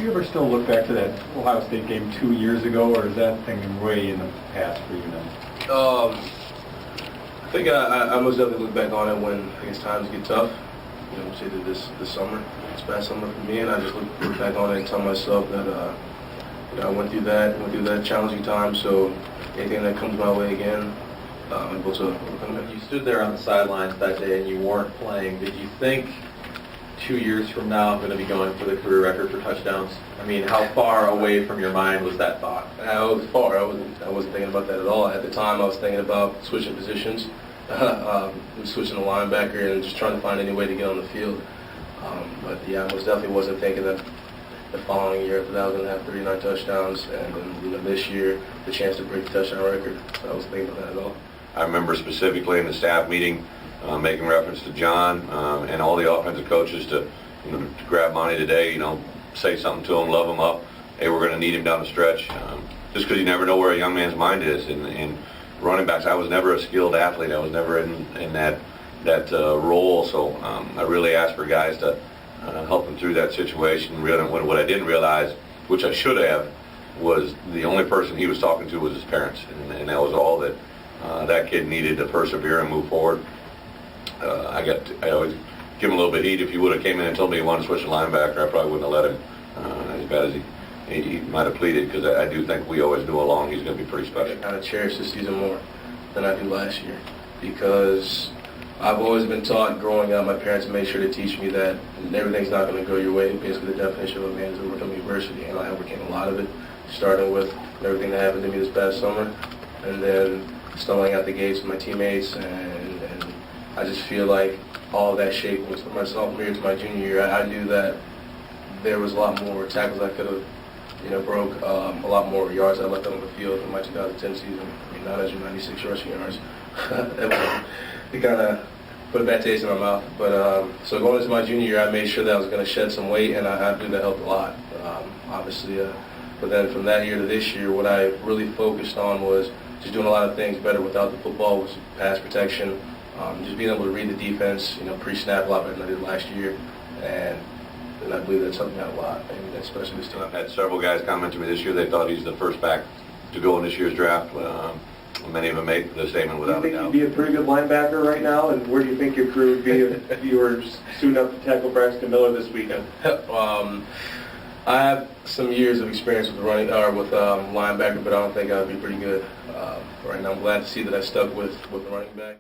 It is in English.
Do you ever still look back to that Ohio State game 2 years ago, or is that thing way in the past for you now? I think I most definitely look back on it when I guess times get tough. You know, say that this summer, this past summer for me, and I just look back on it and tell myself that you know, I went through that challenging time. So anything that comes my way again, I'm able to overcome it. You stood there on the sidelines that day and you weren't playing. Did you think 2 years from now I'm going to be going for the career record for touchdowns? I mean, how far away from your mind was that thought? I was far. I wasn't thinking about that at all. At the time, I was thinking about switching positions, switching to linebacker, and just trying to find any way to get on the field. But yeah, I most definitely wasn't thinking that the following year after that I was going to have 39 touchdowns, and then, you know, this year the chance to break the touchdown record. So I wasn't thinking about that at all. I remember specifically in the staff meeting making reference to John and all the offensive coaches to, you know, to grab Montee today, you know, say something to him, love him up. Hey, we're going to need him down the stretch. Just because you never know where a young man's mind is. And running backs, I was never a skilled athlete. I was never in that role. So I really asked for guys to help him through that situation. Really, what I didn't realize, which I should have, was the only person he was talking to was his parents, and that was all that that kid needed to persevere and move forward. I always give him a little bit of heat. If he would have came in and told me he wanted to switch to linebacker, I probably wouldn't have let him. As bad as he might have pleaded, because I do think we always knew along he's going to be pretty special. I kind of cherish this season more than I did last year, because I've always been taught growing up, my parents made sure to teach me that everything's not going to go your way. Basically, the definition of a man is overcoming adversity, and I overcame a lot of it, starting with everything that happened to me this past summer, and then stumbling out the gates with my teammates, and I just feel like all of that shaped me from my sophomore year to my junior year. I knew that there was a lot more tackles I could have, you know, broke, a lot more yards I left on the field in my 2010 season. I mean, 996 rushing yards. It kind of put a bad taste in my mouth. But so going into my junior year, I made sure that I was going to shed some weight, and I believe that helped a lot, obviously. But then from that year to this year, what I really focused on was just doing a lot of things better without the football, was pass protection, just being able to read the defense, you know, pre-snap a lot better than I did last year. And I believe that's helped me out a lot, and especially this team. I've had several guys comment to me this year they thought he's the first back to go in this year's draft. Many of them make the statement without a doubt. Do you think you'd be a pretty good linebacker right now, and where do you think your career would be if you were soon enough to tackle Braxton Miller this weekend? I have some years of experience with linebacker, but I don't think I'd be pretty good right now. I'm glad to see that I stuck with the running back.